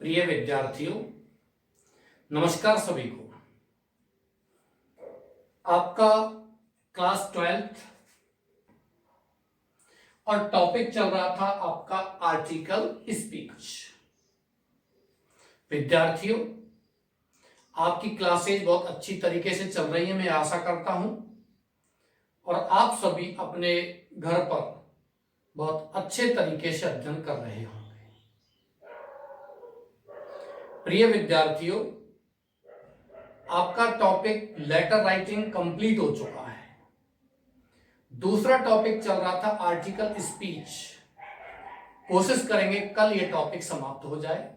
प्रिय विद्यार्थियों, नमस्कार सभी को। आपका क्लास 12th और टॉपिक चल रहा था आपका आर्टिकल स्पीच। विद्यार्थियों, आपकी क्लासेज बहुत अच्छी तरीके से चल रही है, मैं आशा करता हूं, और आप सभी अपने घर पर बहुत अच्छे तरीके से अध्ययन कर रहे होंगे। प्रिय विद्यार्थियों, आपका टॉपिक लेटर राइटिंग कंप्लीट हो चुका है। दूसरा टॉपिक चल रहा था आर्टिकल स्पीच। कोशिश करेंगे कल ये टॉपिक समाप्त हो जाए,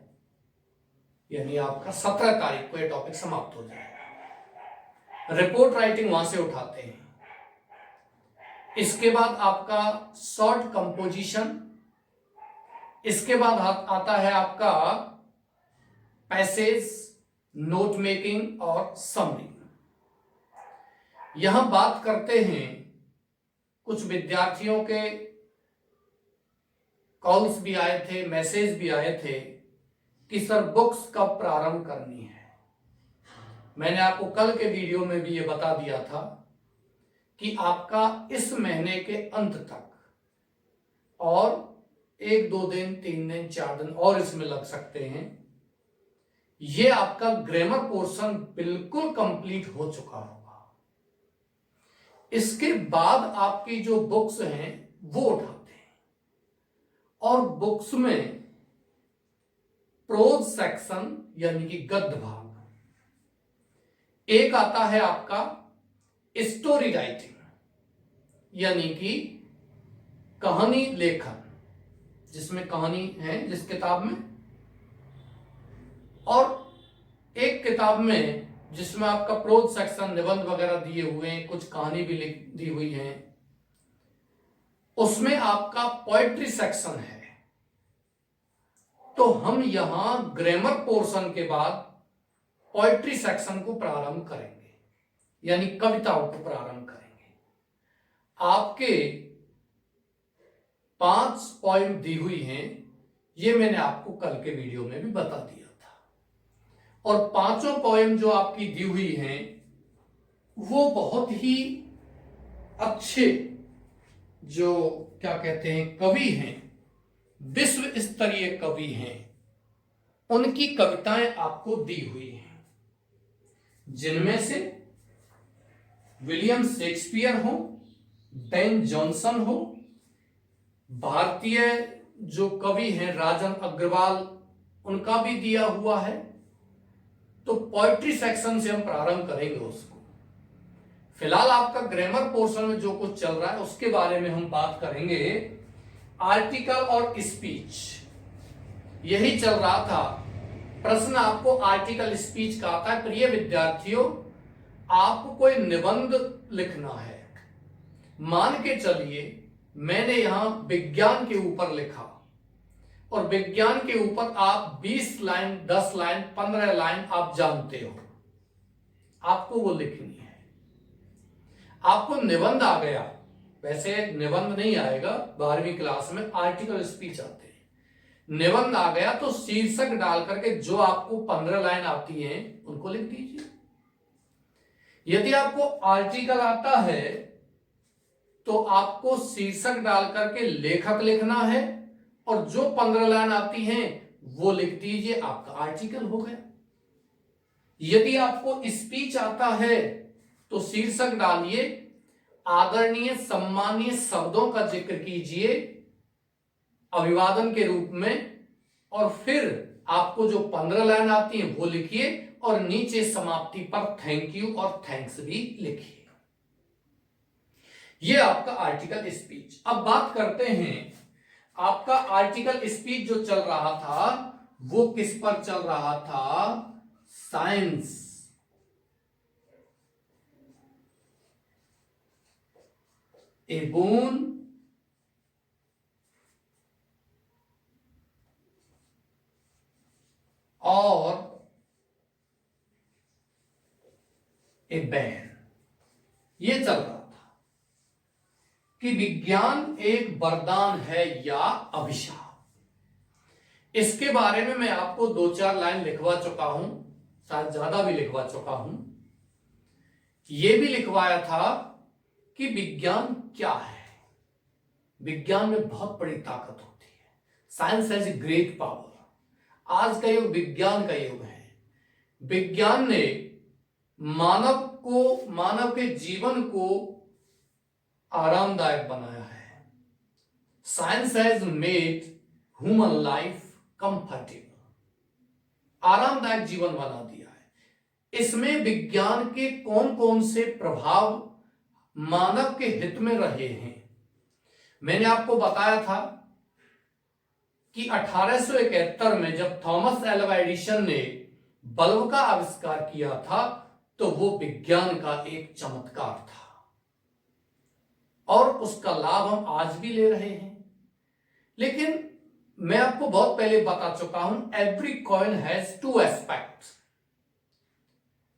यानी आपका 17 तारीख को ये टॉपिक समाप्त हो जाए। रिपोर्ट राइटिंग वहां से उठाते हैं। इसके बाद आपका शॉर्ट कंपोजिशन, इसके बाद आता है आपका पैसेज, नोट मेकिंग और समरी। यहां बात करते हैं, कुछ विद्यार्थियों के कॉल्स भी आए थे, मैसेज भी आए थे कि सर बुक्स कब प्रारंभ करनी है। मैंने आपको कल के वीडियो में भी ये बता दिया था कि आपका इस महीने के अंत तक और 1-2 दिन, 3 दिन, 4 दिन और इसमें लग सकते हैं। ये आपका ग्रामर पोर्शन बिल्कुल कंप्लीट हो चुका होगा। इसके बाद आपकी जो बुक्स हैं वो उठाते हैं, और बुक्स में प्रोज सेक्शन यानी कि गद्य भाग, एक आता है आपका स्टोरी राइटिंग यानी कि कहानी लेखन, जिसमें कहानी है जिस किताब में, और एक किताब में जिसमें आपका प्रोज सेक्शन, निबंध वगैरह दिए हुए हैं, कुछ कहानी भी दी हुई है, उसमें आपका पोएट्री सेक्शन है। तो हम यहां ग्रामर पोर्शन के बाद पोएट्री सेक्शन को प्रारंभ करेंगे, यानी कविताओं को प्रारंभ करेंगे। आपके 5 पॉइंट दी हुई हैं, ये मैंने आपको कल के वीडियो में भी बता दिया था, और 5 पोएम जो आपकी दी हुई हैं वो बहुत ही अच्छे, जो क्या कहते हैं, कवि हैं, विश्व स्तरीय कवि हैं, उनकी कविताएं आपको दी हुई हैं, जिनमें से विलियम शेक्सपियर हो, बेन जॉनसन हो, भारतीय जो कवि हैं राजन अग्रवाल, उनका भी दिया हुआ है। तो पोएट्री सेक्शन से हम प्रारंभ करेंगे उसको। फिलहाल आपका ग्रामर पोर्शन में जो कुछ चल रहा है उसके बारे में हम बात करेंगे। आर्टिकल और स्पीच, यही चल रहा था। प्रश्न आपको आर्टिकल स्पीच का आता है। प्रिय विद्यार्थियों, आपको कोई निबंध लिखना है, मान के चलिए मैंने यहां विज्ञान के ऊपर लिखा, और विज्ञान के ऊपर आप 20 लाइन, 10 लाइन, 15 लाइन आप जानते हो, आपको वो लिखनी है। आपको निबंध आ गया, वैसे निबंध नहीं आएगा, 12वीं क्लास में आर्टिकल स्पीच आते हैं। निबंध आ गया तो शीर्षक डाल करके जो आपको 15 लाइन आती हैं उनको लिख दीजिए। यदि आपको आर्टिकल आता है तो आपको शीर्षक डाल करके लेखक लिखना है, और जो 15 लाइन आती हैं वो लिख दीजिए, आपका आर्टिकल हो गया। यदि आपको स्पीच आता है तो शीर्षक डालिए, आदरणीय सम्मानीय शब्दों का जिक्र कीजिए अभिवादन के रूप में, और फिर आपको जो 15 लाइन आती हैं वो लिखिए, और नीचे समाप्ति पर थैंक यू और थैंक्स भी लिखिए। ये आपका आर्टिकल स्पीच। अब बात करते हैं, आपका आर्टिकल स्पीच जो चल रहा था वो किस पर चल रहा था? साइंस। ए बून और ए बैन, ये चल रहा था कि विज्ञान एक वरदान है या अभिशाप। इसके बारे में मैं आपको 2-4 लाइन लिखवा चुका हूं, शायद ज्यादा भी लिखवा चुका हूं। यह भी लिखवाया था कि विज्ञान क्या है। विज्ञान में बहुत बड़ी ताकत होती है। Science has a great power. आज का युग विज्ञान का युग है। विज्ञान ने मानव के जीवन को आरामदायक बनाया है। Science has made human life comfortable. आरामदायक जीवन बना दिया है। इसमें विज्ञान के कौन कौन से प्रभाव मानव के हित में रहे हैं। मैंने आपको बताया था कि 1871 में जब थॉमस एल्वा एडिसन ने बल्ब का आविष्कार किया था तो वो विज्ञान का एक चमत्कार था और उसका लाभ हम आज भी ले रहे हैं। लेकिन मैं आपको बहुत पहले बता चुका हूं, every coin has two aspects.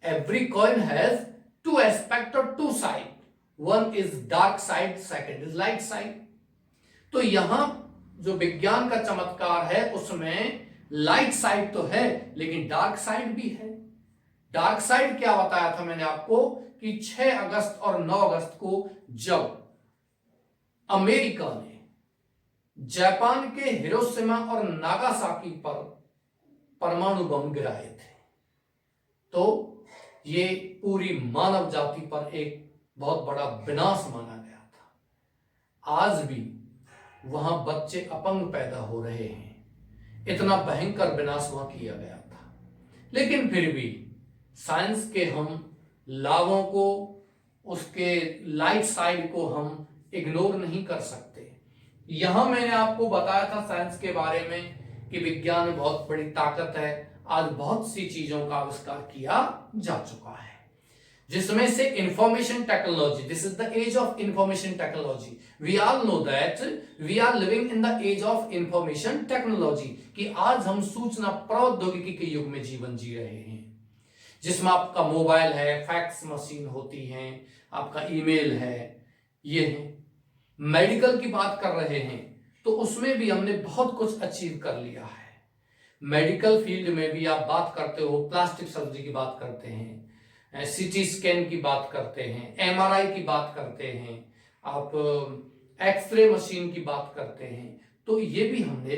Every coin has two aspect और two side. One is dark side, second is light side. तो यहां जो विज्ञान का चमत्कार है उसमें लाइट साइड तो है लेकिन डार्क साइड भी है। डार्क साइड क्या बताया था मैंने आपको कि 6 अगस्त और 9 अगस्त को जब अमेरिका ने जापान के हिरोशिमा और नागासाकी पर परमाणु बम गिराए थे तो ये पूरी मानव जाति पर एक बहुत बड़ा विनाश माना गया था। आज भी वहां बच्चे अपंग पैदा हो रहे हैं। इतना भयंकर विनाश वहां किया गया था। लेकिन फिर भी साइंस के हम लाभों को, उसके लाइट साइड को हम इग्नोर नहीं कर सकते। यहां मैंने आपको बताया था साइंस के बारे में कि विज्ञान में बहुत बड़ी ताकत है। आज बहुत सी चीजों का आविष्कार किया जा चुका है जिसमें से information technology, this is the age of information technology. We all know that we are living in the age of information technology कि आज हम सूचना प्रौद्योगिकी के युग में जीवन जी रहे हैं जिसमें आपका मोबाइल है, फैक्स मशीन होती है, आपका ईमेल है, ये है। मेडिकल की बात कर रहे हैं तो उसमें भी हमने बहुत कुछ अचीव कर लिया है। मेडिकल फील्ड में भी आप बात करते हो, प्लास्टिक सर्जरी की बात करते हैं, सीटी स्कैन की बात करते हैं, एमआरआई की बात करते हैं, आप एक्सरे मशीन की बात करते हैं, तो ये भी हमने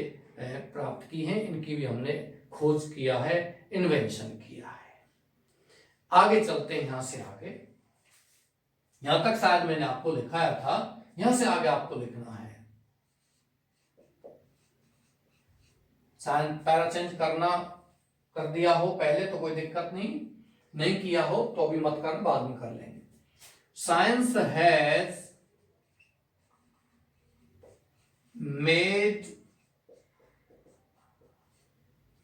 प्राप्त की है। इनकी भी हमने खोज किया है, इन्वेंशन किया है। आगे चलते हैं, यहां से आगे, यहां तक शायद मैंने आपको लिखाया था, यहां से आगे आपको लिखना है। शायद पैरा चेंज करना कर दिया हो पहले तो कोई दिक्कत नहीं किया हो तो अभी मत कर, बाद में कर लेंगे। Science has made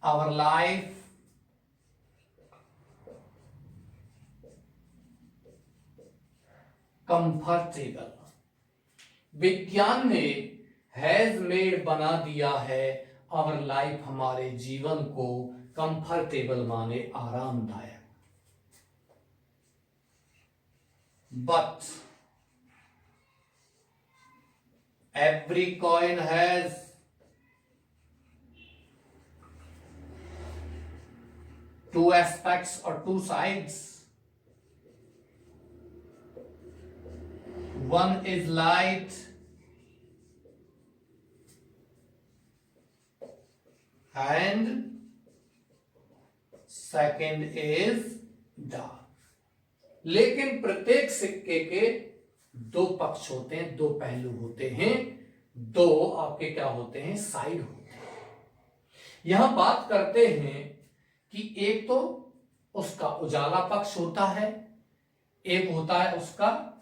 our life comfortable. विज्ञान ने हैज मेड बना दिया है आवर लाइफ, हमारे जीवन को कंफर्टेबल माने आरामदायक। But every coin has two aspects और two sides. One is light and second is dark। लेकिन प्रत्येक सिक्के के दो पक्ष होते हैं, दो पहलू होते हैं, दो आपके क्या होते हैं, साइड होते हैं। यहां बात करते हैं कि एक तो उसका उजाला पक्ष होता है, एक होता है उसका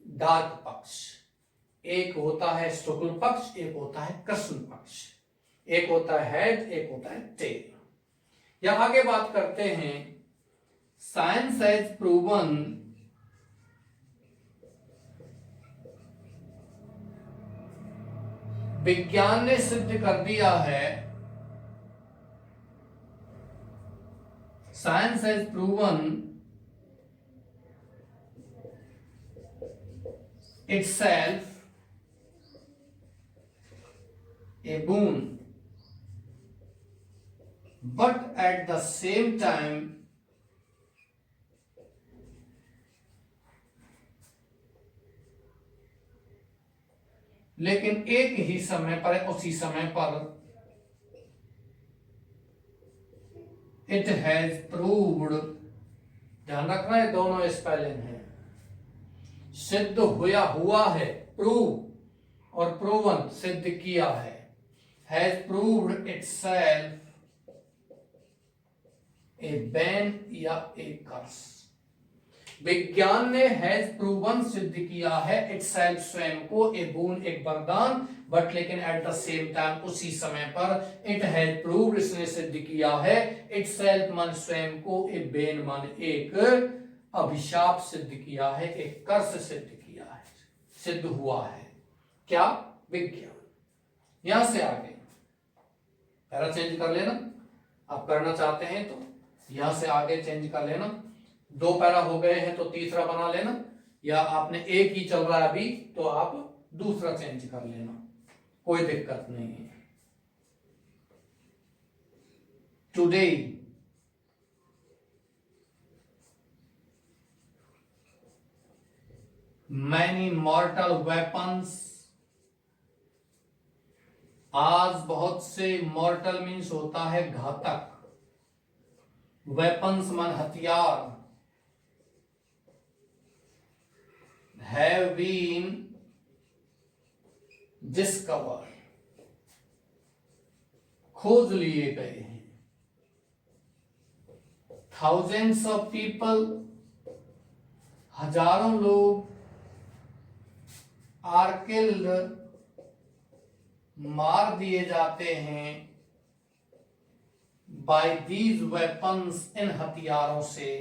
डार्क पक्ष, एक होता है शुक्ल पक्ष, एक होता है कृष्ण पक्ष, एक होता है हेड, एक होता है टेल। या आगे बात करते हैं, साइंस हैज प्रूवन विज्ञान ने सिद्ध कर दिया है, science has proven itself a boon but at the same time लेकिन एक ही समय पर, उसी समय पर इट हैज प्रूव्ड, ध्यान रखना है दोनों स्पेलिंग है, सिद्ध हुआ है, प्रूव और प्रूवन सिद्ध किया है, has proved itself A ban या ए कर्स। विज्ञान ने हैज प्रूवन सिद्ध किया है इटसेल्फ स्वयं को, ए बून एक वरदान, बट लेकिन एट द सेम टाइम उसी समय पर इट हैज प्रूव्ड इसने सिद्ध किया है, इटसेल्फ मन स्वयं को, ए बेन मन एक अभिशाप सिद्ध किया है, एक कर्स सिद्ध किया है, सिद्ध हुआ है। क्या? विज्ञान। यहां से आगे पैरा चेंज कर लेना, आप करना चाहते हैं तो यहां से आगे चेंज कर लेना। 2 पैरा हो गए हैं तो तीसरा बना लेना, या आपने एक ही चल रहा है अभी तो आप दूसरा चेंज कर लेना, कोई दिक्कत नहीं है। टुडे मैनी मॉर्टल वेपन्स, आज बहुत से, मॉर्टल मीन्स होता है घातक, वेपन्स मन हथियार, have been discovered, खोज लिए गए हैं। Thousands of people, हजारों लोग, are killed, मार दिए जाते हैं, by these weapons, इन हथियारों से,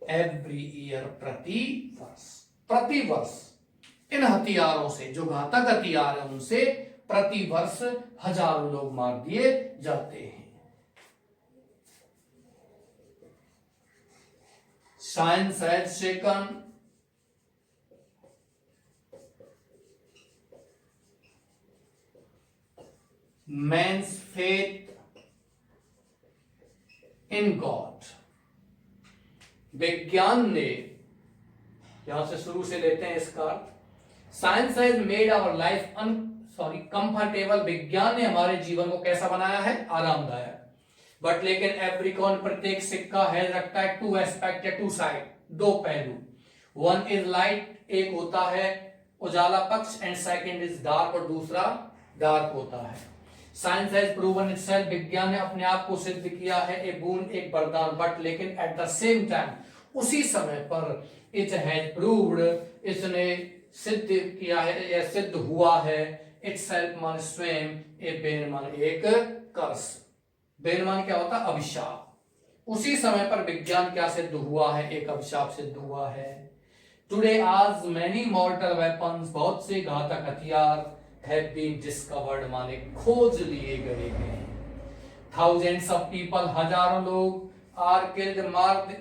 एवरी ईयर, प्रति वर्ष इन हथियारों से, जो घातक हथियार है उनसे प्रति वर्ष हजारों लोग मार दिए जाते हैं। Science has shaken, man's faith in God, विज्ञान ने, यहां से शुरू से लेते हैं इसका अर्थ, science has made our life comfortable, विज्ञान ने हमारे जीवन को कैसा बनाया है? आरामदायक। बट लेकिन एवरी कॉइन, प्रत्येक सिक्का है रखता है 2 एस्पेक्ट या 2 साइड, 2 पहलू। 1 इज लाइट, एक होता है उजाला पक्ष, एंड सेकंड इज डार्क, और दूसरा डार्क होता है। साइंस हैज प्रूवन इटसेल्फ, विज्ञान ने अपने आप को सिद्ध किया है, ए बून एक वरदान, बट लेकिन एट द सेम टाइम उसी समय पर इट हैज प्रूव्ड, इसने सिद्ध किया है या सिद्ध हुआ है, इटसेल्फ मान स्वयं, ए बेन मान एक कर्स। बेन मान क्या होता है? अभिशाप। उसी समय पर विज्ञान क्या सिद्ध हुआ है? एक अभिशाप सिद्ध हुआ है। टुडे आज मैनी मॉर्टल वेपन्स, बहुत से घातक हथियार, have been discovered, माने खोज लिए गए हैं। Thousands of people, हजारों लोग, are killed,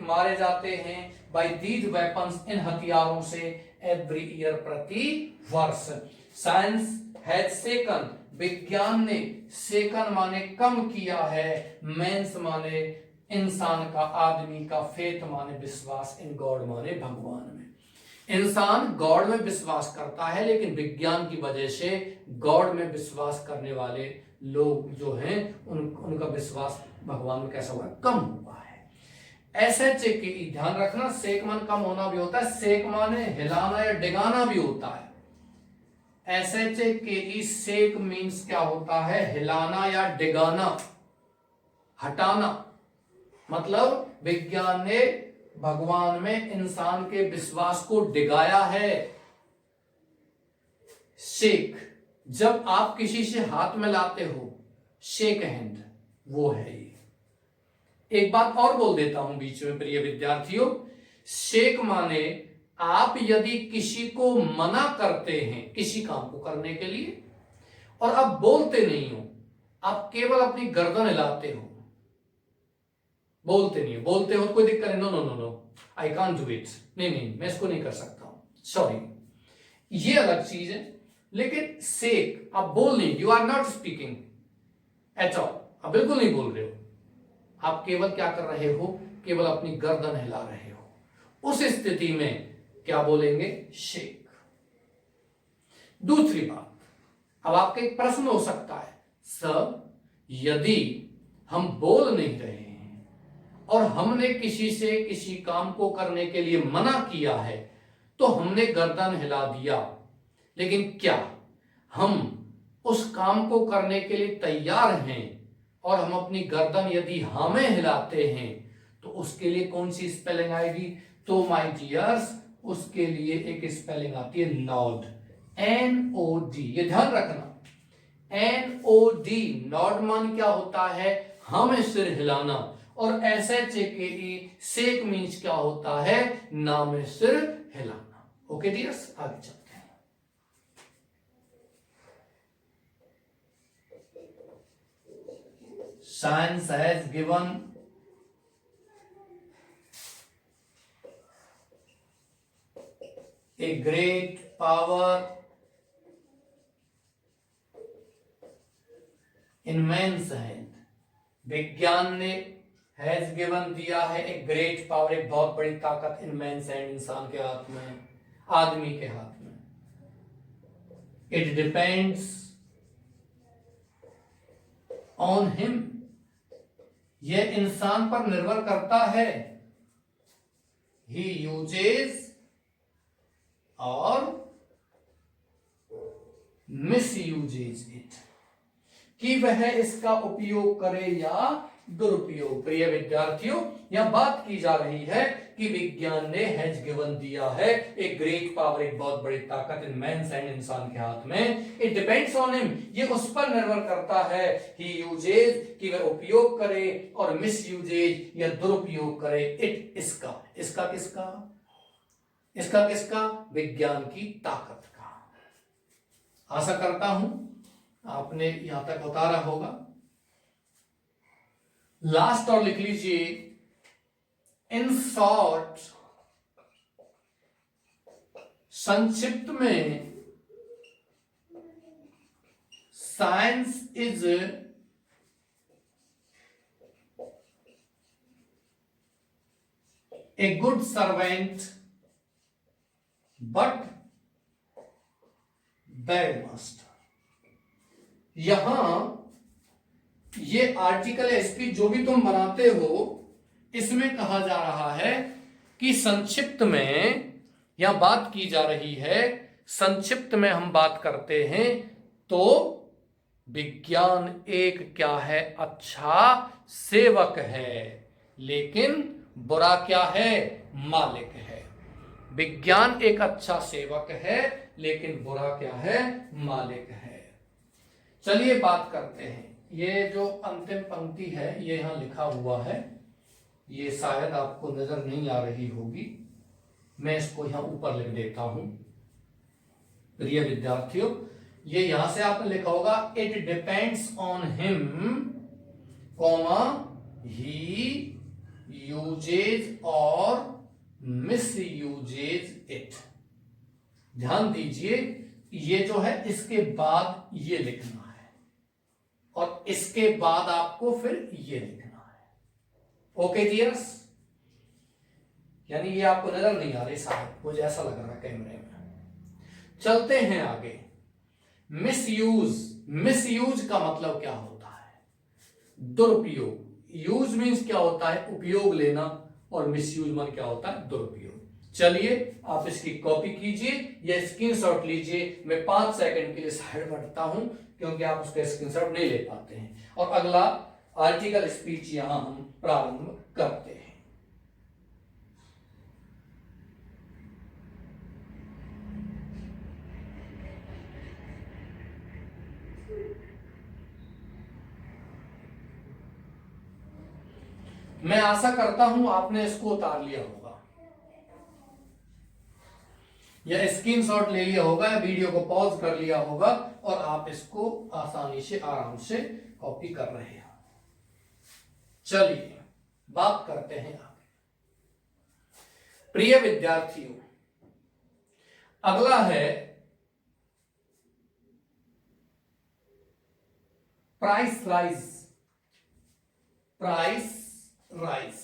मारे जाते हैं, by these weapons, इन हथियारों से, every year, प्रति वर्ष। Science has shaken, विज्ञान ने, shaken माने कम किया है, means माने इंसान का, आदमी का, faith माने विश्वास, in God माने भगवान में। इंसान गॉड में विश्वास करता है, लेकिन विज्ञान की वजह से गॉड में विश्वास करने वाले लोग जो हैं उनका विश्वास भगवान में कैसा हुआ? कम हुआ है। एसएचए की ध्यान रखना, सेक मान कम होना भी होता है, सेक माने हिलाना या डिगाना भी होता है। एसएचए के ई सेक मीन्स क्या होता है? हिलाना या डिगाना, हटाना। मतलब विज्ञान ने भगवान में इंसान के विश्वास को डिगाया है। शेक, जब आप किसी से हाथ में लाते हो, शेक हैंड, वो है ये। एक बात और बोल देता हूं बीच में प्रिय विद्यार्थियों, शेक माने आप यदि किसी को मना करते हैं किसी काम को करने के लिए और आप बोलते नहीं हो, आप केवल अपनी गर्दन हिलाते हो, बोलते नहीं हो, बोलते हो तो कोई दिक्कत नहीं, no no no no I can't do it, नहीं मैं इसको नहीं कर सकता हूं, सॉरी, ये अलग चीज है। लेकिन सेक, आप बोल नहीं, you are not speaking, at all, आप बिल्कुल नहीं बोल रहे हो, आप केवल क्या कर रहे हो, केवल अपनी गर्दन हिला रहे हो। उस स्थिति में क्या बोलेंगे, शेक। दूसरी बात, अब आपका एक प्रश्न हो सकता है, सर यदि हम बोल नहीं रहे हैं और हमने किसी से किसी काम को करने के लिए मना किया है, तो हमने गर्दन हिला दिया, लेकिन क्या हम उस काम को करने के लिए तैयार हैं और हम अपनी गर्दन यदि हाँ में हिलाते हैं तो उसके लिए कौन सी स्पेलिंग आएगी, तो माय डियर्स उसके लिए एक स्पेलिंग आती है नॉड, NOD, ये ध्यान रखना, NOD, नॉड मान क्या होता है, हमें सिर हिलाना, और SHAKE, शेक मीन्स क्या होता है, ना में सिर हिलाना। ओके डियर्स, आगे चलते हैं। Science has given a great power in man's hand. विज्ञान ने हैज गिवन दिया है एक ग्रेट पावर, एक बहुत बड़ी ताकत इन मैन्स हैंड, इंसान के हाथ में, आदमी के हाथ में। इट डिपेंड्स ऑन हिम, यह इंसान पर निर्भर करता है। ही यूजेज और मिस यूजेज इट, कि वह इसका उपयोग करे या दुरुपयोग। प्रिय विद्यार्थियों, यह बात की जा रही है कि विज्ञान ने हैज गिवन दिया है एक ग्रेट पावर, एक बहुत बड़ी ताकत इन मैन्स हैंड, इंसान के हाथ में। इट डिपेंड्स ऑन हिम, ये उस पर निर्भर करता है। ही यूजेज, कि वह उपयोग करे, और मिस यूजेज, या दुरुपयोग करे, इट, इसका, इसका किसका, इसका किसका, विज्ञान की ताकत का। आशा करता हूं आपने यहां तक उतारा होगा। लास्ट और लिख लीजिए, इन शॉर्ट, संक्षिप्त में, science is a good servant but bad master. यहां ये आर्टिकल है, स्पीच जो भी तुम बनाते हो, इसमें कहा जा रहा है कि संक्षिप्त में, यहां बात की जा रही है, संक्षिप्त में हम बात करते हैं तो विज्ञान एक क्या है, अच्छा सेवक है, लेकिन बुरा क्या है, मालिक है। विज्ञान एक अच्छा सेवक है, लेकिन बुरा क्या है, मालिक है। चलिए बात करते हैं, ये जो अंतिम पंक्ति है ये यहां लिखा हुआ है, ये शायद आपको नजर नहीं आ रही होगी, मैं इसको यहां ऊपर लिख देता हूं। प्रिय विद्यार्थियों, ये यहां से आपने लिखा होगा, it depends on him, comma, he uses और मिस यूजेज इट। ध्यान दीजिए, ये जो है इसके बाद ये लिखना है, और इसके बाद आपको फिर ये लिखना है। ओके डियर्स, यानी ये आपको नजर नहीं आ रही शायद, मुझे ऐसा लग रहा है कैमरे में। चलते हैं आगे। मिसयूज, मिसयूज का मतलब क्या होता है, दुरुपयोग। यूज मीन्स क्या होता है, उपयोग लेना, और मिसयूज मान क्या होता है, दुरुपयोग। चलिए आप इसकी कॉपी कीजिए या स्क्रीनशॉट लीजिए, मैं 5 सेकंड के लिए साइड बढ़ता हूं क्योंकि आप उसका स्क्रीनशॉट नहीं ले पाते हैं, और अगला आर्टिकल स्पीच यहां हम प्रारंभ करते हैं। मैं आशा करता हूं आपने इसको उतार लिया होगा, या स्क्रीनशॉट ले लिया होगा, या वीडियो को पॉज कर लिया होगा, और आप इसको आसानी से आराम से कॉपी कर रहे हो। चलिए बात करते हैं आगे। प्रिय विद्यार्थियों, अगला है प्राइस राइज, प्राइस राइज,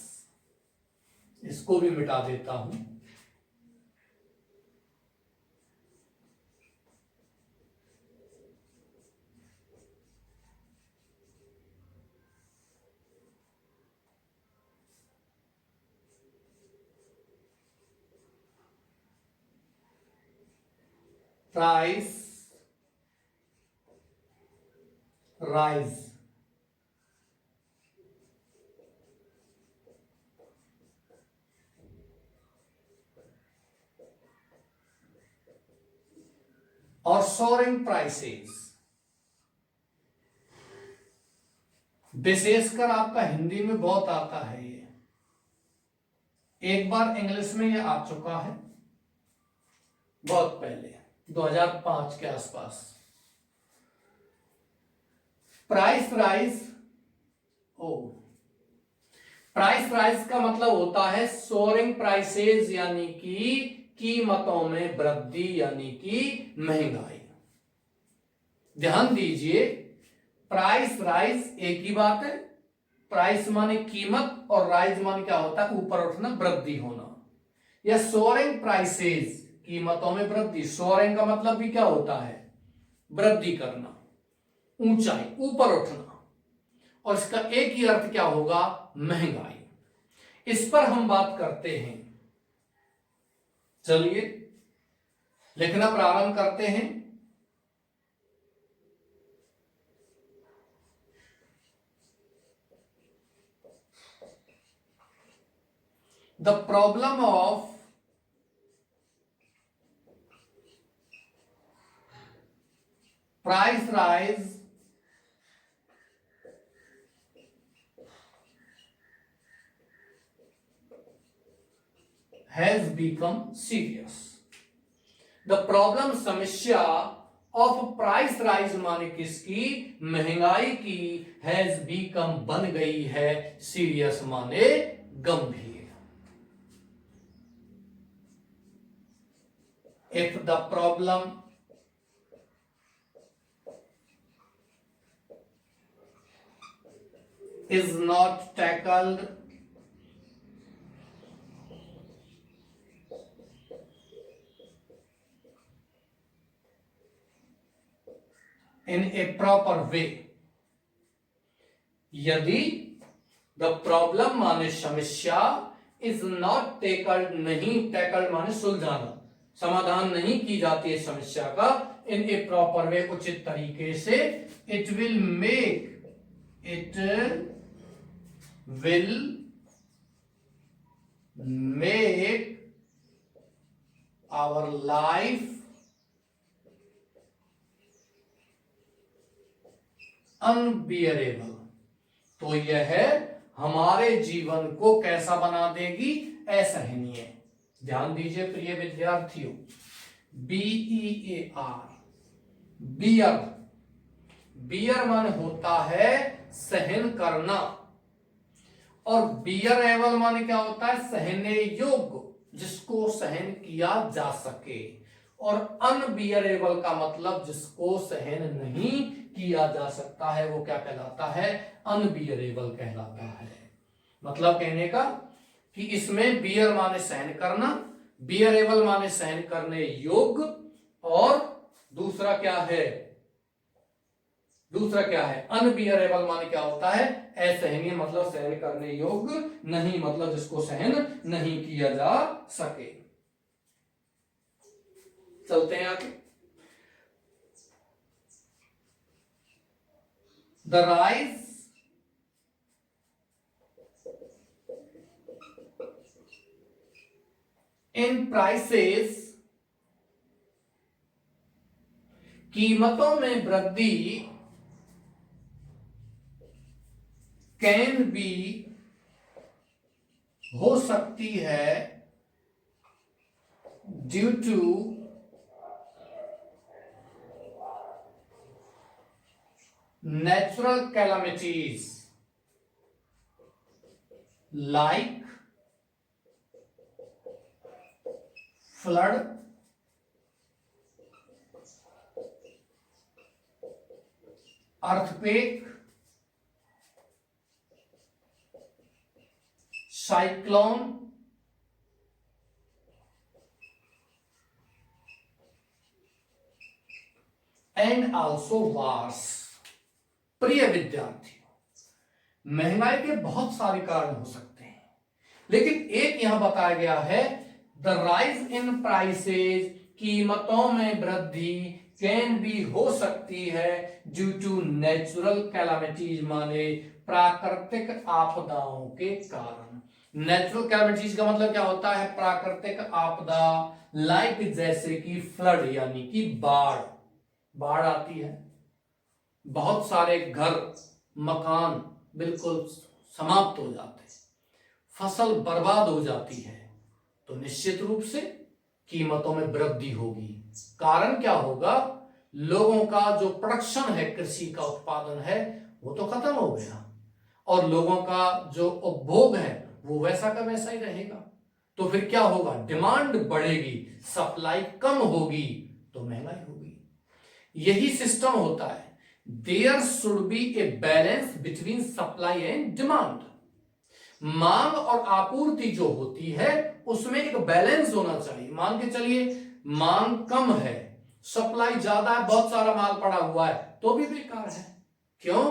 इसको भी मिटा देता हूं। प्राइस राइज, और सोअरिंग प्राइसेस, विशेषकर आपका हिंदी में बहुत आता है ये, एक बार इंग्लिश में ये आ चुका है बहुत पहले 2005 के आसपास। प्राइस राइज, ओ प्राइस राइज का मतलब होता है सोअरिंग प्राइसेस, यानी कि कीमतों में वृद्धि, यानी कि महंगाई। ध्यान दीजिए, प्राइस राइज एक ही बात है। प्राइस माने कीमत और राइज माने क्या होता है, ऊपर उठना, वृद्धि होना। या सोअरिंग प्राइसेस, कीमतों में वृद्धि। सोअरिंग का मतलब भी क्या होता है, वृद्धि करना, ऊंचाई, ऊपर उठना, और इसका एक ही अर्थ क्या होगा, महंगाई। इस पर हम बात करते हैं। चलिए लिखना प्रारंभ करते हैं। The problem of price rise has become serious. The problem, समस्या ऑफ प्राइस राइज माने किसकी, महंगाई की, हैज बीकम बन गई है, सीरियस माने गंभीर। If the problem is not tackled in a proper way, यदि द प्रॉब्लम माने समस्या, इज नॉट टेकल्ड, नहीं, टैकल्ड माने सुलझाना, समाधान नहीं की जाती है समस्या का, इन ए प्रॉपर वे, उचित तरीके से, it will make our life unbearable, तो यह हमारे जीवन को कैसा बना देगी, असहनीय। ध्यान दीजिए प्रिय विद्यार्थियों, BEAR, बियर, बियर माने होता है सहन करना, और बियरेबल माने क्या होता है, सहने योग्य, जिसको सहन किया जा सके। और अनबियरेबल का मतलब जिसको सहन नहीं किया जा सकता है, वो क्या कहलाता है, अनबियरेबल कहलाता है। मतलब कहने का कि इसमें बियर माने सहन करना, बियरेबल माने सहन करने योग्य, और दूसरा क्या है, अनबियरेबल माने क्या होता है, असहनीय, मतलब सहन करने योग्य नहीं, मतलब जिसको सहन नहीं किया जा सके। चलते हैं आगे। द राइज इन प्राइसेस, कीमतों में वृद्धि, कैन बी, हो सकती है, due to natural calamities like flood, earthquake, cyclone, and also wars. प्रिय विद्यार्थियों, महंगाई के बहुत सारे कारण हो सकते हैं, लेकिन एक यहां बताया गया है, द राइज इन प्राइसेस, कीमतों में वृद्धि कैन बी हो सकती है ड्यू टू नेचुरल कैलामिटीज, माने प्राकृतिक आपदाओं के कारण। नेचुरल कैलामिटीज का मतलब क्या होता है? प्राकृतिक आपदा, लाइक जैसे कि फ्लड यानी कि बाढ़। बाढ़ आती है, बहुत सारे घर मकान बिल्कुल समाप्त हो जाते हैं, फसल बर्बाद हो जाती है, तो निश्चित रूप से कीमतों में वृद्धि होगी। कारण क्या होगा? लोगों का जो प्रोडक्शन है, कृषि का उत्पादन है, वो तो खत्म हो गया, और लोगों का जो उपभोग है वो वैसा का वैसा ही रहेगा। तो फिर क्या होगा? डिमांड बढ़ेगी, सप्लाई कम होगी, तो महंगाई होगी। यही सिस्टम होता है। There should be a balance between supply and demand. मांग और आपूर्ति जो होती है उसमें एक बैलेंस होना चाहिए। मान के चलिए मांग कम है, सप्लाई ज्यादा है, बहुत सारा माल पड़ा हुआ है, तो भी बेकार है। क्यों?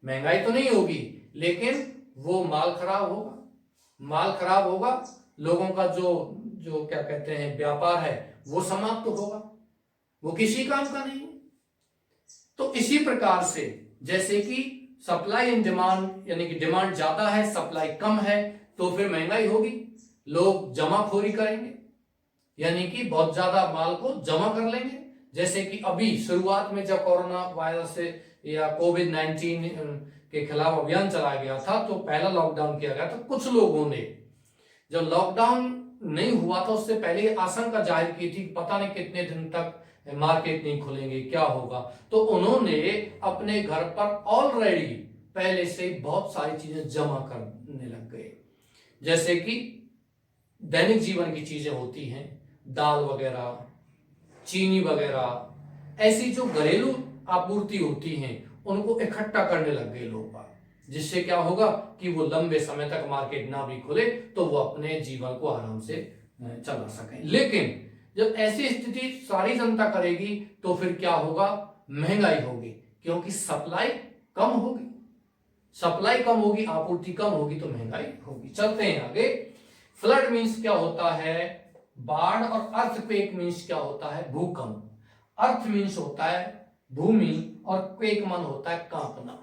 महंगाई तो नहीं होगी, लेकिन वो माल खराब होगा। माल खराब होगा, लोगों का जो जो क्या कहते हैं व्यापार है वो समाप्त होगा, वो किसी काम का नहीं। तो इसी प्रकार से जैसे कि सप्लाई एंड डिमांड, यानी कि डिमांड ज्यादा है, सप्लाई कम है, तो फिर महंगाई होगी। लोग जमाखोरी करेंगे, यानी कि बहुत ज्यादा माल को जमा कर लेंगे। जैसे कि अभी शुरुआत में जब कोरोना वायरस से या कोविड-19 के खिलाफ अभियान चलाया गया था, तो पहला लॉकडाउन किया गया था। कुछ लोगों ने जब लॉकडाउन नहीं हुआ था उससे पहले आशंका जाहिर की थी, पता नहीं कितने दिन तक मार्केट नहीं खुलेंगे, क्या होगा। तो उन्होंने अपने घर पर ऑलरेडी पहले से ही बहुत सारी चीजें जमा करने लग गए, जैसे कि दैनिक जीवन की चीजें होती हैं, दाल वगैरह, चीनी वगैरह, ऐसी जो घरेलू आपूर्ति होती हैं उनको इकट्ठा करने लग गए लोग, जिससे क्या होगा कि वो लंबे समय तक मार्केट ना भी खुले तो वो अपने जीवन को आराम से चला सकें। लेकिन जब ऐसी स्थिति सारी जनता करेगी तो फिर क्या होगा? महंगाई होगी, क्योंकि सप्लाई कम होगी। सप्लाई कम होगी, आपूर्ति कम होगी, तो महंगाई होगी। चलते हैं आगे। फ्लड मीन्स क्या होता है? बाढ़। और अर्थक्वेक मीन्स क्या होता है? भूकंप। अर्थ मीन्स होता है भूमि, और क्वेक मन होता है कांपना।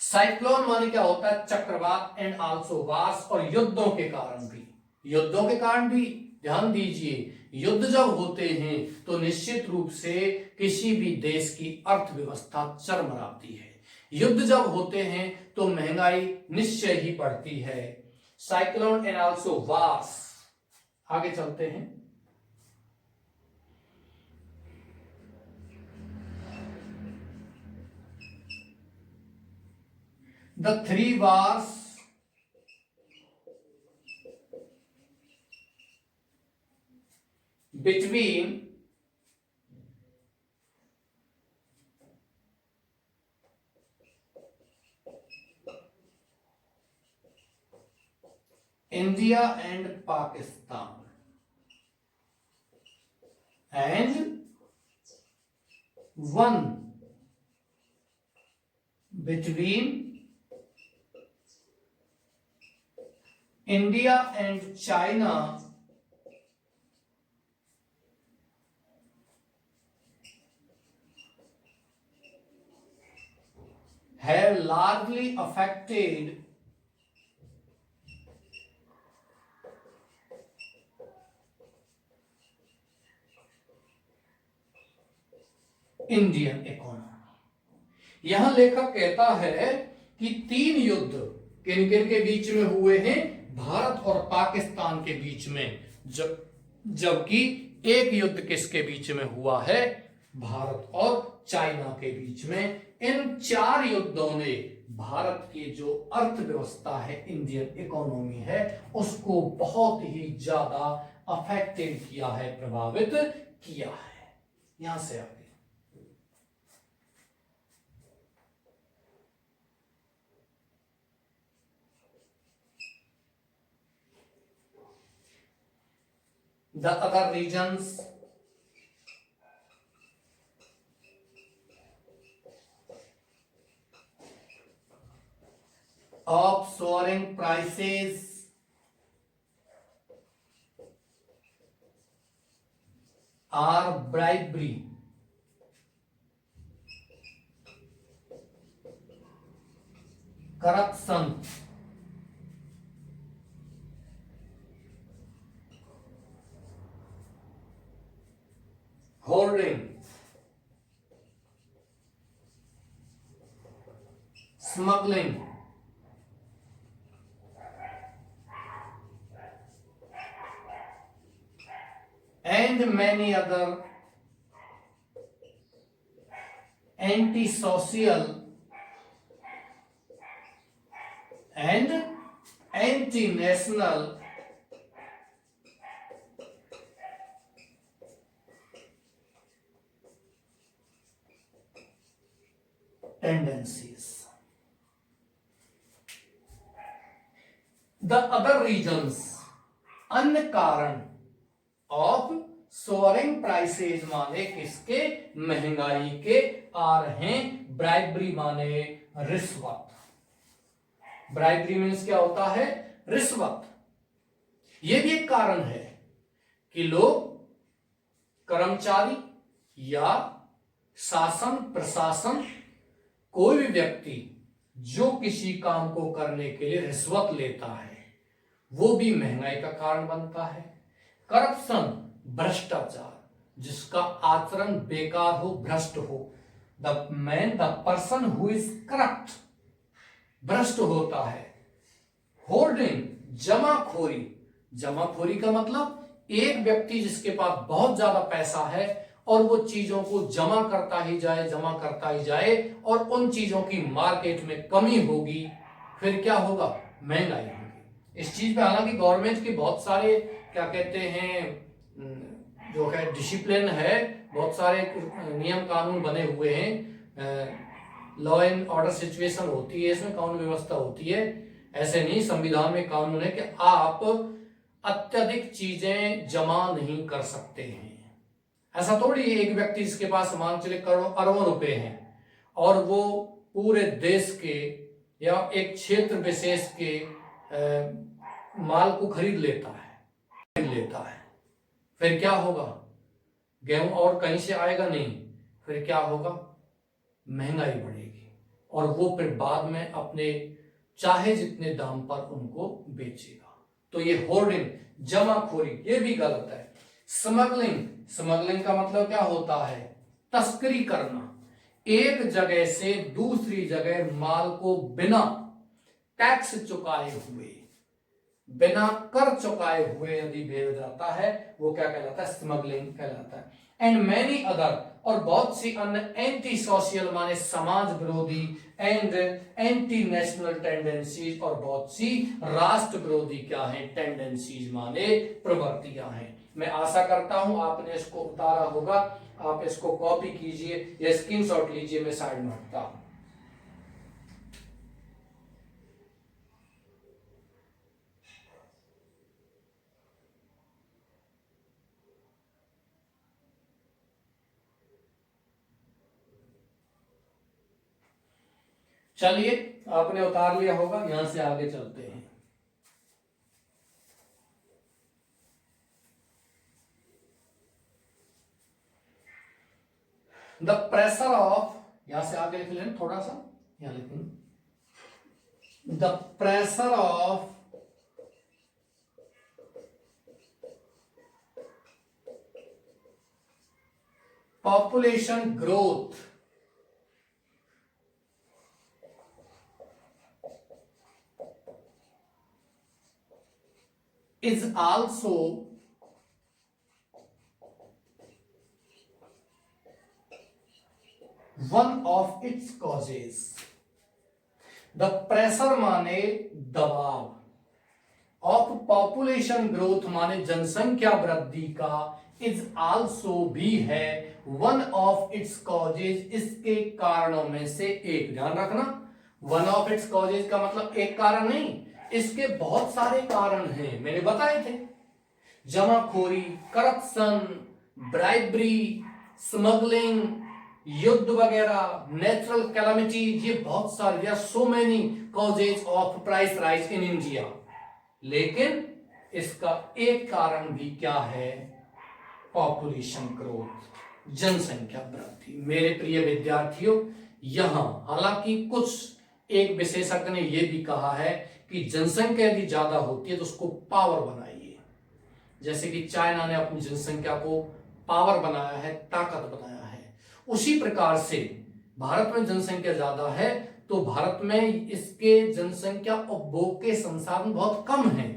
साइक्लोन माने क्या होता है? चक्रवात, एंड आल्सो वार्स, और युद्धों के कारण भी। युद्धों के कारण भी ध्यान दीजिए, युद्ध जब होते हैं तो निश्चित रूप से किसी भी देश की अर्थव्यवस्था चरमराती है। युद्ध जब होते हैं तो महंगाई निश्चय ही बढ़ती है। Cyclone and also wars. आगे चलते हैं। The three wars between India and Pakistan, and one between India and China have largely affected Indian economy. यहां लेखक कहता है कि 3 युद्ध किन किन के बीच में हुए हैं? भारत और पाकिस्तान के बीच में, जबकि एक युद्ध किसके बीच में हुआ है? भारत और चाइना के बीच में। इन 4 युद्धों ने भारत की जो अर्थव्यवस्था है, इंडियन इकोनॉमी है, उसको बहुत ही ज्यादा अफेक्टेड किया है, प्रभावित किया है। यहां से आगे the other reasons of soaring prices are bribery, corruption, hoarding, smuggling, and many other anti-social and anti-national tendencies. The other reasons, अन्य कारण ऑफ सोअरिंग प्राइसेज माने किसके, महंगाई के, आ रहे हैं ब्राइबरी माने रिश्वत। ब्राइबरी मीन्स क्या होता है, रिश्वत। यह भी एक कारण है कि लोग, कर्मचारी या शासन प्रशासन, कोई भी व्यक्ति जो किसी काम को करने के लिए रिश्वत लेता है वो भी महंगाई का कारण बनता है। करप्शन, भ्रष्टाचार, जिसका आचरण बेकार हो, भ्रष्ट हो, the person who is corrupt, भ्रष्ट होता है। होर्डिंग, जमाखोरी, जमाखोरी का मतलब एक व्यक्ति जिसके पास बहुत ज्यादा पैसा है और वो चीजों को जमा करता ही जाए, जमा करता ही जाए, और उन चीजों की मार्केट में कमी होगी, फिर क्या होगा, महंगाई होगी। इस चीज पे हालांकि गवर्नमेंट के बहुत सारे क्या कहते हैं जो है डिसिप्लिन है, बहुत सारे नियम कानून बने हुए हैं, लॉ एंड ऑर्डर सिचुएशन होती है, इसमें कानून व्यवस्था होती है। ऐसे नहीं, संविधान में कानून है कि आप अत्यधिक चीजें जमा नहीं कर सकते हैं। ऐसा थोड़ी है एक व्यक्ति जिसके पास मान चले करोड़ों अरबों रुपए हैं और वो पूरे देश के या एक क्षेत्र विशेष के माल को खरीद लेता है, फिर क्या होगा, गेहूं और कहीं से आएगा नहीं, फिर क्या होगा, महंगाई बढ़ेगी और वो फिर बाद में अपने चाहे जितने दाम पर उनको बेचेगा। तो ये होर्डिंग, जमाखोरी, ये भी गलत है। स्मगलिंग, स्मगलिंग का मतलब क्या होता है, तस्करी करना, एक जगह से दूसरी जगह माल को बिना टैक्स चुकाए हुए, बिना कर चुकाए हुए यदि भेजा जाता है वो क्या कहलाता है, स्मगलिंग कहलाता है। एंड मैनी अदर, और बहुत सी अन्य एंटी सोशल माने समाज विरोधी, एंड एंटी नेशनल टेंडेंसीज, और बहुत सी राष्ट्र विरोधी क्या है, टेंडेंसीज माने प्रवृत्तियां हैं। मैं आशा करता हूं आपने इसको उतारा होगा, आप इसको कॉपी कीजिए या स्क्रीनशॉट लीजिए, मैं साइड में रखता हूं। चलिए, आपने उतार लिया होगा, यहां से आगे चलते हैं। द प्रेशर ऑफ, यहां से आगे लिख लें थोड़ा सा, यहां लिखेंगे, the pressure of population growth is also one of its causes. The pressure माने दबाव, ऑफ पॉपुलेशन ग्रोथ माने जनसंख्या वृद्धि का, इज आल्सो भी है, वन ऑफ इट्स कॉजेज, इसके कारणों में से एक। ध्यान रखना, वन ऑफ इट्स कॉजेज का मतलब एक कारण नहीं, इसके बहुत सारे कारण हैं, मैंने बताए थे। जमाखोरी, करप्शन, ब्राइबरी, स्मगलिंग, युद्ध वगैरह, नेचुरल कैलामिटीज, ये बहुत सारे, so many causes of price rise in India. लेकिन इसका एक कारण भी क्या है? पॉपुलेशन ग्रोथ, जनसंख्या वृद्धि। मेरे प्रिय विद्यार्थियों, यहां हालांकि कुछ एक विशेषज्ञ ने यह भी कहा है कि जनसंख्या यदि ज्यादा होती है तो उसको पावर बनाइए। जैसे कि चाइना ने अपनी जनसंख्या को पावर बनाया है, ताकत बनाया है, उसी प्रकार से भारत में जनसंख्या ज्यादा है तो भारत में इसके जनसंख्या उपभोग के संसाधन बहुत कम हैं।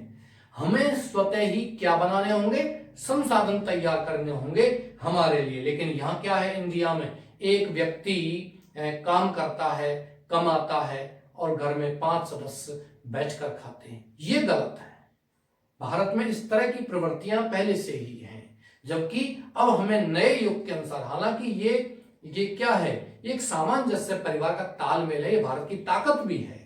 हमें स्वतः ही क्या बनाने होंगे? संसाधन तैयार करने होंगे हमारे लिए। लेकिन यहां क्या है? इंडिया में एक व्यक्ति काम करता है, कमाता है और घर में 5 सदस्य बैठकर खाते हैं। ये गलत है। भारत में इस तरह की प्रवृत्तियां पहले से ही हैं, जबकि अब हमें नए युग के अनुसार, हालांकि ये क्या है? एक सामंजस्य परिवार का तालमेल है, ये भारत की ताकत भी है,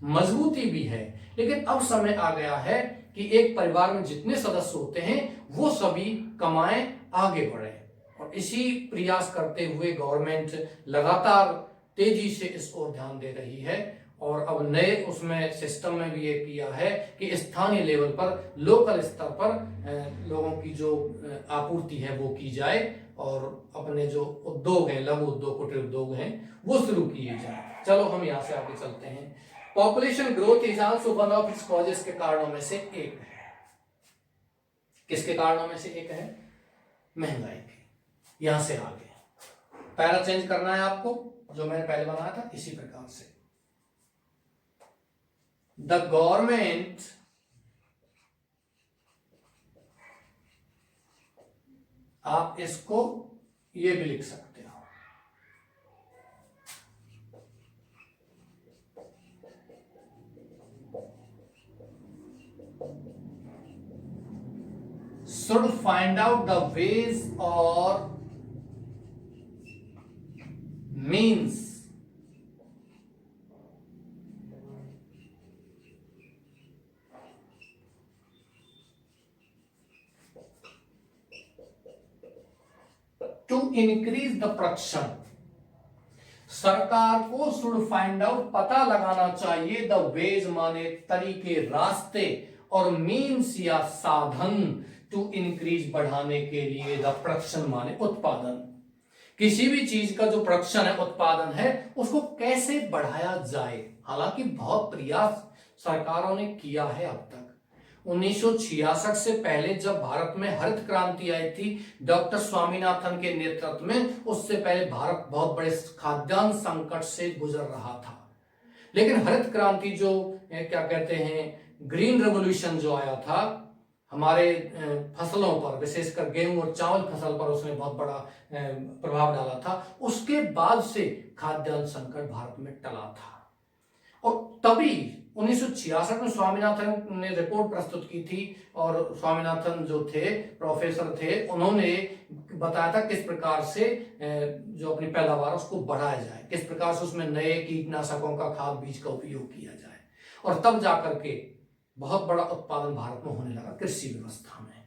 मजबूती भी है। लेकिन अब समय आ गया है कि एक परिवार में जितने सदस्य होते हैं वो सभी कमाएं, आगे बढ़े। और इसी प्रयास करते हुए गवर्नमेंट लगातार तेजी से इस ओर ध्यान दे रही है। और अब नए उसमें सिस्टम में भी ये किया है कि स्थानीय लेवल पर, लोकल स्तर पर लोगों की जो आपूर्ति है वो की जाए और अपने जो उद्योग हैं, लघु उद्योग, कुटीर उद्योग हैं, वो शुरू किए जाए। चलो हम यहां से आगे चलते हैं। Population growth is also one of its causes के कारणों में से एक है। किसके कारणों में से एक है? महंगाई की। यहां से आगे पैरा चेंज करना है आपको, जो मैंने पहले बनाया था इसी प्रकार से। द गवर्नमेंट आप इसको ये भी लिख सकते हो, should find out the ways or means to increase the production। सरकार को शुड फाइंड आउट, पता लगाना चाहिए, द वेज माने तरीके, रास्ते, और मीन्स या साधन, टू इंक्रीज बढ़ाने के लिए, द प्रोडक्शन माने उत्पादन। किसी भी चीज का जो प्रोडक्शन है, उत्पादन है, उसको कैसे बढ़ाया जाए। हालांकि बहुत प्रयास सरकारों ने किया है अब तक। 1966 से पहले जब भारत में हरित क्रांति आई थी डॉक्टर स्वामीनाथन के नेतृत्व में, उससे पहले भारत बहुत बड़े खाद्यान्न संकट से गुजर रहा था। लेकिन हरित क्रांति जो क्या कहते हैं, ग्रीन रेवोल्यूशन जो आया था हमारे फसलों पर, विशेषकर गेहूं और चावल फसल पर उसने बहुत बड़ा प्रभाव डाला था। उसके बाद से खाद्यान्न संकट भारत में टला था। और तभी 1966 में स्वामीनाथन ने रिपोर्ट प्रस्तुत की थी, और स्वामीनाथन जो थे, प्रोफेसर थे, उन्होंने बताया था किस प्रकार से जो अपनी पैदावार उसको बढ़ाया जाए, किस प्रकार से उसमें नए कीटनाशकों का, खाद बीज का उपयोग किया जाए। और तब जाकर के बहुत बड़ा उत्पादन भारत में होने लगा कृषि व्यवस्था में।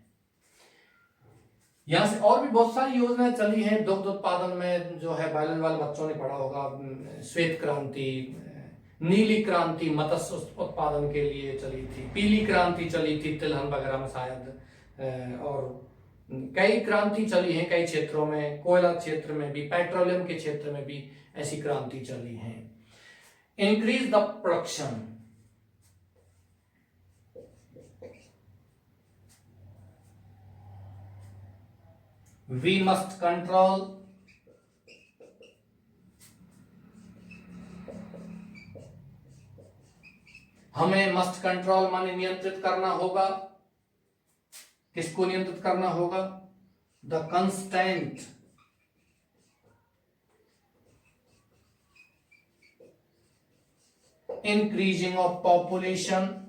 यहां से और भी बहुत सारी योजनाएं चली हैं। दुग्ध उत्पादन में जो है, बायोलॉजी वाले बच्चों ने पढ़ा होगा, श्वेत क्रांति, नीली क्रांति मत्स्य उत्पादन के लिए चली थी, पीली क्रांति चली थी तिलहन वगैरह में शायद, और कई क्रांति चली हैं कई क्षेत्रों में, कोयला क्षेत्र में भी, पेट्रोलियम के क्षेत्र में भी ऐसी क्रांति चली है। Increase the production, we must control हमें मस्ट कंट्रोल माने नियंत्रित करना होगा। किसको नियंत्रित करना होगा? The constant increasing of population,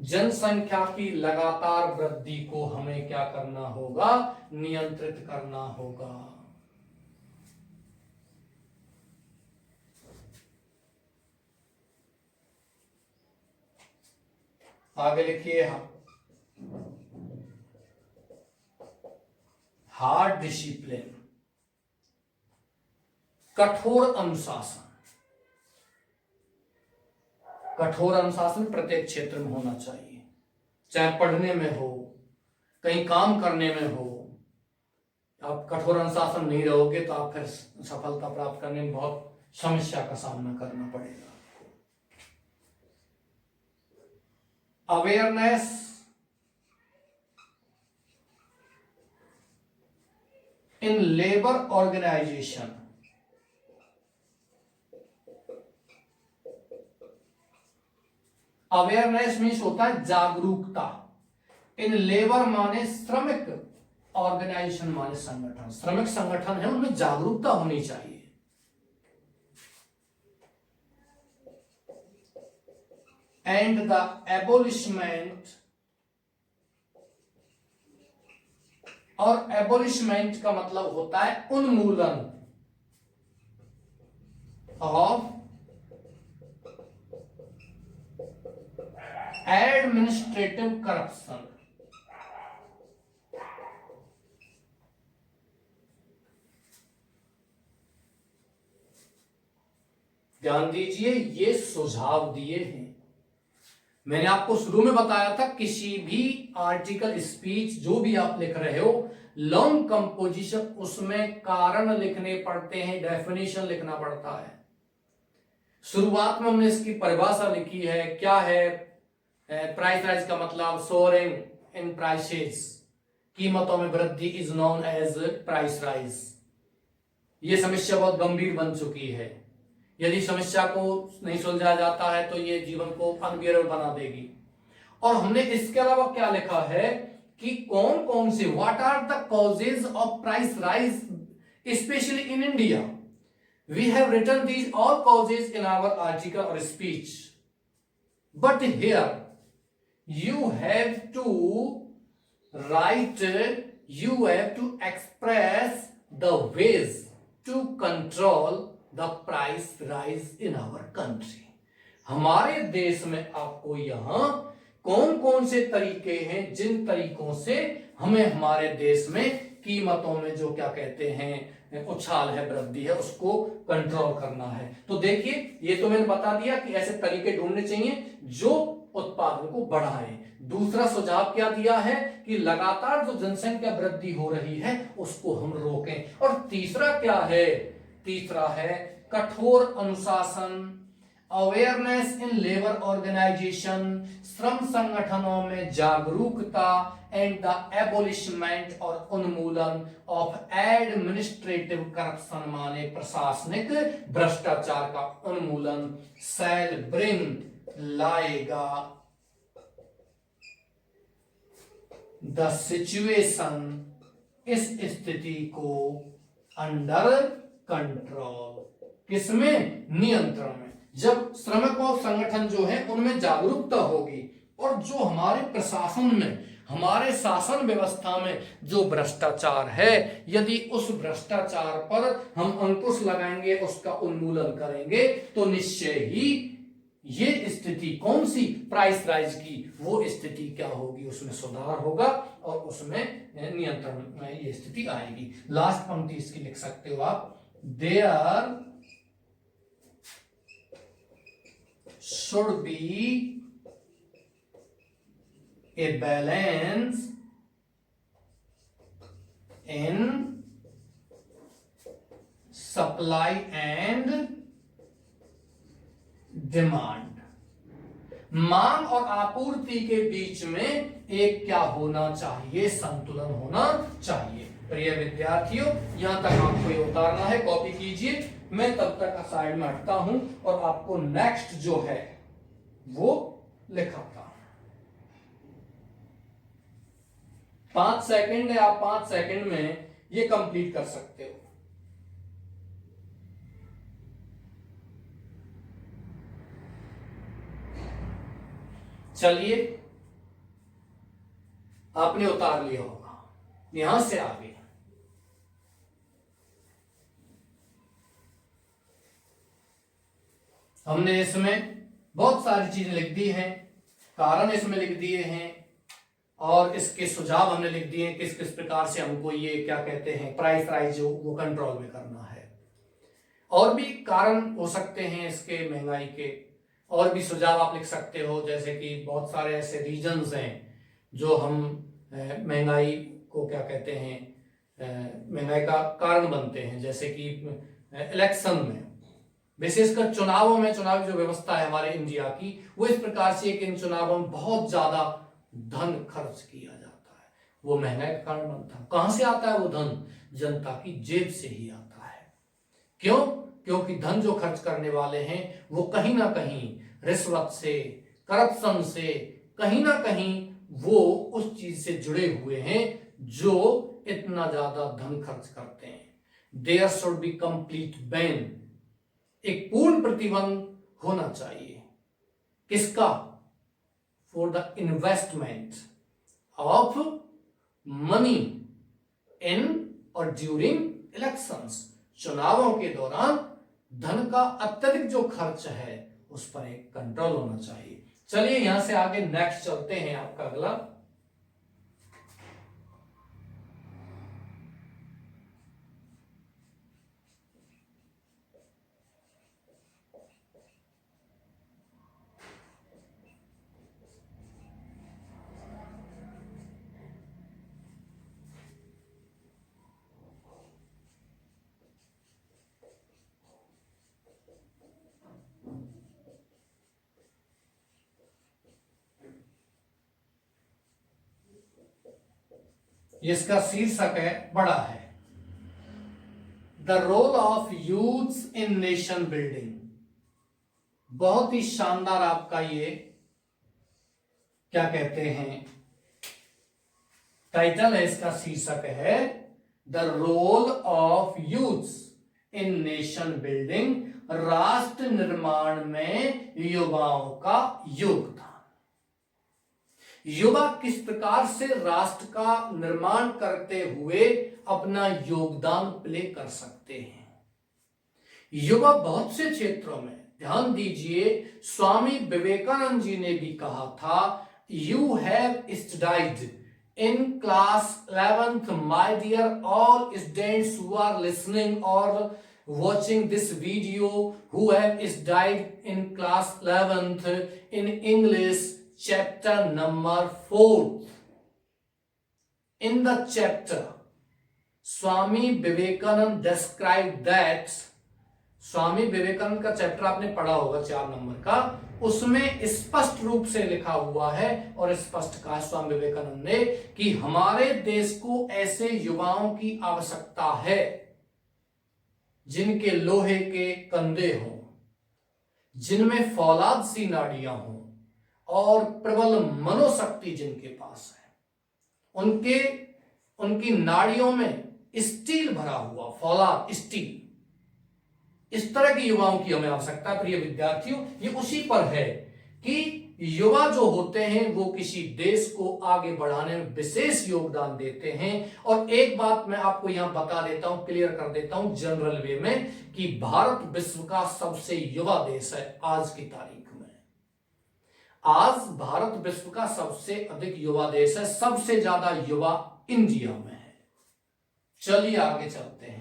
जनसंख्या की लगातार वृद्धि को हमें क्या करना होगा? नियंत्रित करना होगा। आगे लिखिए हार्ड डिसिप्लिन, कठोर अनुशासन। कठोर अनुशासन प्रत्येक क्षेत्र में होना चाहिए, चाहे पढ़ने में हो, कहीं काम करने में हो। आप कठोर अनुशासन नहीं रहोगे तो आप फिर सफलता प्राप्त करने में बहुत समस्या का सामना करना पड़ेगा। Awareness in labour organisation. Awareness means होता है जागरूकता। इन लेबर माने श्रमिक, ऑर्गेनाइजेशन माने संगठन। श्रमिक संगठन है, उनमें जागरूकता होनी चाहिए। एंड द एबोलिशमेंट, और एबोलिशमेंट का मतलब होता है उन्मूलन ऑफ एडमिनिस्ट्रेटिव करप्शन। ध्यान दीजिए, ये सुझाव दिए हैं। मैंने आपको शुरू में बताया था किसी भी आर्टिकल, स्पीच जो भी आप लिख रहे हो, लॉन्ग कंपोजिशन, उसमें कारण लिखने पड़ते हैं, डेफिनेशन लिखना पड़ता है। शुरुआत में हमने इसकी परिभाषा लिखी है। क्या है प्राइस राइज का मतलब? सोअरिंग इन प्राइसेस, कीमतों में वृद्धि is known as price rise. ये समस्या बहुत गंभीर बन चुकी है। यदि समस्या को नहीं सुलझाया जाता है तो ये जीवन को अनबियरेबल बना देगी। और हमने इसके अलावा क्या लिखा है कि कौन कौन से, what are the causes of price rise specially in India. We have written these all causes in our article और speech, but here you have to write, you have to express the ways to control the price rise in our country। हमारे देश में आपको यहां कौन कौन से तरीके हैं जिन तरीकों से हमें हमारे देश में कीमतों में जो क्या कहते हैं उछाल है, वृद्धि है, उसको कंट्रोल करना है। तो देखिए, ये तो मैंने बता दिया कि ऐसे तरीके ढूंढने चाहिए जो उत्पादन को बढ़ाएं। दूसरा सुझाव क्या दिया है कि लगातार जो जनसंख्या वृद्धि हो रही है उसको हम रोकें। और तीसरा क्या है? तीसरा है कठोर अनुशासन, अवेयरनेस इन लेबर ऑर्गेनाइजेशन, श्रम संगठनों में जागरूकता, एंड द एबोलिशमेंट और उन्मूलन ऑफ एडमिनिस्ट्रेटिव करप्शन माने प्रशासनिक भ्रष्टाचार का उन्मूलन, शैल ब्रिंग लाएगा द सिचुएशन, इस स्थिति को अंडर कंट्रोल, किसमें? नियंत्रण में। जब श्रमिकों संगठन जो है उनमें जागरूकता होगी और जो हमारे प्रशासन में, हमारे शासन व्यवस्था में जो भ्रष्टाचार है, यदि उस भ्रष्टाचार पर हम अंकुश लगाएंगे, उसका उन्मूलन करेंगे, तो निश्चय ही ये स्थिति कौन सी? प्राइस राइज की, वो स्थिति क्या होगी? उसमें सुधार होगा और उसमें नियंत्रण में ये स्थिति आएगी। लास्ट पंक्ति इसकी लिख सकते हो आप, there should be a balance in supply and demand. मांग और आपूर्ति के बीच में एक क्या होना चाहिए? संतुलन होना चाहिए। प्रिय विद्यार्थियों, यहां तक आपको ये उतारना है, कॉपी कीजिए। मैं तब तक साइड में हटता हूं और आपको नेक्स्ट जो है वो लिखाता हूं। 5 सेकंड है, आप 5 सेकंड में ये कंप्लीट कर सकते हो। चलिए, आपने उतार लिया होगा। यहां से आगे हमने इसमें बहुत सारी चीजें लिख दी हैं। कारण इसमें लिख दिए हैं और इसके सुझाव हमने लिख दिए हैं किस किस प्रकार से हमको ये क्या कहते हैं प्राइस राइज जो वो कंट्रोल में करना है। और भी कारण हो सकते हैं इसके महंगाई के, और भी सुझाव आप लिख सकते हो, जैसे कि बहुत सारे ऐसे रीजन्स हैं जो हम महंगाई को क्या कहते हैं महंगाई का कारण बनते हैं, जैसे कि इलेक्शन में, विशेषकर चुनावों में, चुनाव जो व्यवस्था है हमारे इंडिया की वो इस प्रकार से कि इन चुनावों में बहुत ज्यादा धन खर्च किया जाता है, वो महंगाई का कारण बनता है। कहां से आता है वो धन? जनता की जेब से ही आता है। क्यों? क्योंकि धन जो खर्च करने वाले हैं वो कहीं ना कहीं रिश्वत से, करप्शन से, कहीं ना कहीं वो उस चीज से जुड़े हुए हैं जो इतना ज्यादा धन खर्च करते हैं। There should be complete ban, एक पूर्ण प्रतिबंध होना चाहिए। किसका? For the investment of money in और ड्यूरिंग इलेक्शंस, चुनावों के दौरान धन का अत्यधिक जो खर्च है उस पर एक कंट्रोल होना चाहिए। चलिए यहां से आगे नेक्स्ट चलते हैं। आपका अगला इसका शीर्षक है, बड़ा है, the role of youth in nation building. बहुत ही शानदार आपका ये क्या कहते हैं टाइटल है, इसका शीर्षक है the role of youth in nation building, राष्ट्र निर्माण में युवाओं का योगदान। युवा किस प्रकार से राष्ट्र का निर्माण करते हुए अपना योगदान प्ले कर सकते हैं। युवा बहुत से क्षेत्रों में, ध्यान दीजिए, स्वामी विवेकानंद जी ने भी कहा था, you have studied in class 11th, my dear all students who are listening और watching this video, who have studied in class 11th in English chapter number 4. In the chapter, Swami Vivekananda described that, Swami Vivekananda का chapter आपने पढ़ा होगा 4 number का, उसमें स्पष्ट रूप से लिखा हुआ है और स्पष्ट कहा स्वामी विवेकानंद ने कि हमारे देश को ऐसे युवाओं की आवश्यकता है जिनके लोहे के कंधे हों, जिनमें फौलाद सी नाड़ियां हों और प्रबल मनोशक्ति जिनके पास है, उनकी नाड़ियों में स्टील भरा हुआ, फौलाद, स्टील, इस तरह के युवाओं की हमें आवश्यकता। प्रिय विद्यार्थियों, ये उसी पर है कि युवा जो होते हैं वो किसी देश को आगे बढ़ाने में विशेष योगदान देते हैं। और एक बात मैं आपको यहां बता देता हूं, क्लियर कर देता हूं जनरल वे में, कि भारत विश्व का सबसे युवा देश है आज की तारीख में। आज भारत विश्व का सबसे अधिक युवा देश है, सबसे ज्यादा युवा इंडिया में है। चलिए आगे चलते हैं।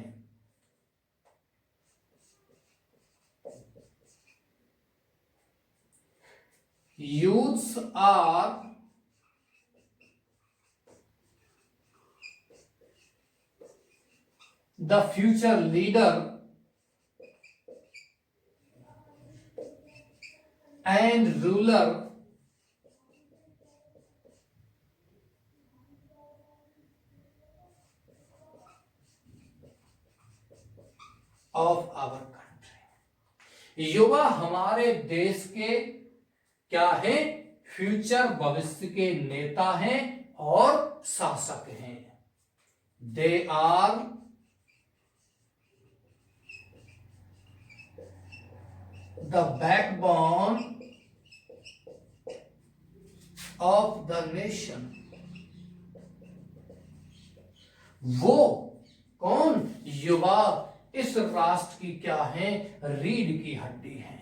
Youths are the future leader and ruler of our country। युवा हमारे देश के क्या है? फ्यूचर, भविष्य के नेता हैं और शासक हैं। They are the backbone of the nation. वो कौन? युवा इस राष्ट्र की क्या है? रीढ़ की हड्डी है।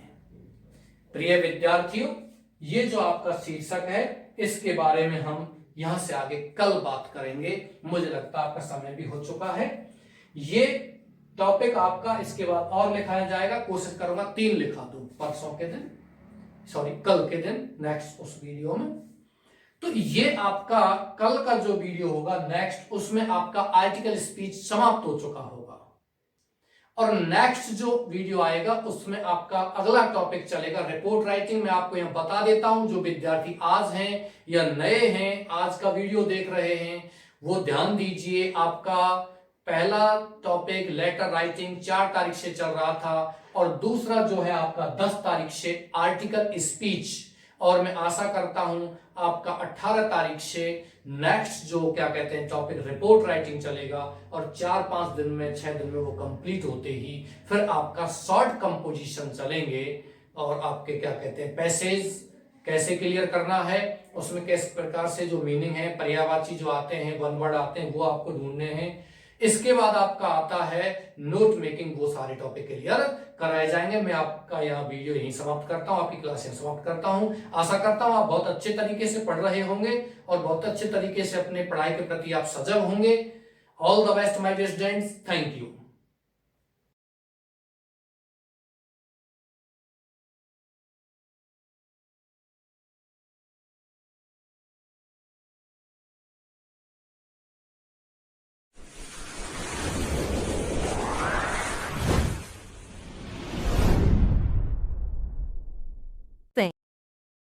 प्रिय विद्यार्थियों, ये जो आपका शीर्षक है इसके बारे में हम यहां से आगे कल बात करेंगे। मुझे लगता है आपका समय भी हो चुका है। ये टॉपिक आपका इसके बाद और लिखाया जाएगा, कोशिश करूंगा 3 लिखा दूं परसों के दिन, सॉरी कल के दिन, नेक्स्ट उस वीडियो में। तो ये आपका कल का जो वीडियो होगा नेक्स्ट, उसमें आपका आर्टिकल स्पीच समाप्त हो चुका होगा। और नेक्स्ट जो वीडियो आएगा उसमें आपका अगला टॉपिक चलेगा रिपोर्ट राइटिंग। मैं आपको यहां बता देता हूं, जो विद्यार्थी आज हैं या नए हैं, आज का वीडियो देख रहे हैं, वो ध्यान दीजिए। आपका पहला टॉपिक लेटर राइटिंग 4 तारीख से चल रहा था, और दूसरा जो है आपका 10 तारीख से आर्टिकल स्पीच, और मैं आशा करता हूं आपका 18 तारीख से नेक्स्ट जो क्या कहते हैं टॉपिक रिपोर्ट राइटिंग चलेगा, और 4-5 दिन में 6 दिन में वो कंप्लीट होते ही फिर आपका शॉर्ट कंपोजिशन चलेंगे, और आपके क्या कहते हैं पैसेज कैसे क्लियर करना है, उसमें किस प्रकार से जो मीनिंग है, पर्यायवाची जो आते हैं, वन वर्ड आते हैं, वो आपको ढूंढने हैं। इसके बाद आपका आता है नोट मेकिंग, वो सारे टॉपिक क्लियर कराए जाएंगे। मैं आपका यहाँ वीडियो यहीं समाप्त करता हूँ, आपकी क्लास यहीं समाप्त करता हूँ। आशा करता हूँ आप बहुत अच्छे तरीके से पढ़ रहे होंगे और बहुत अच्छे तरीके से अपने पढ़ाई के प्रति आप सजग होंगे। All the best my dear students, thank you.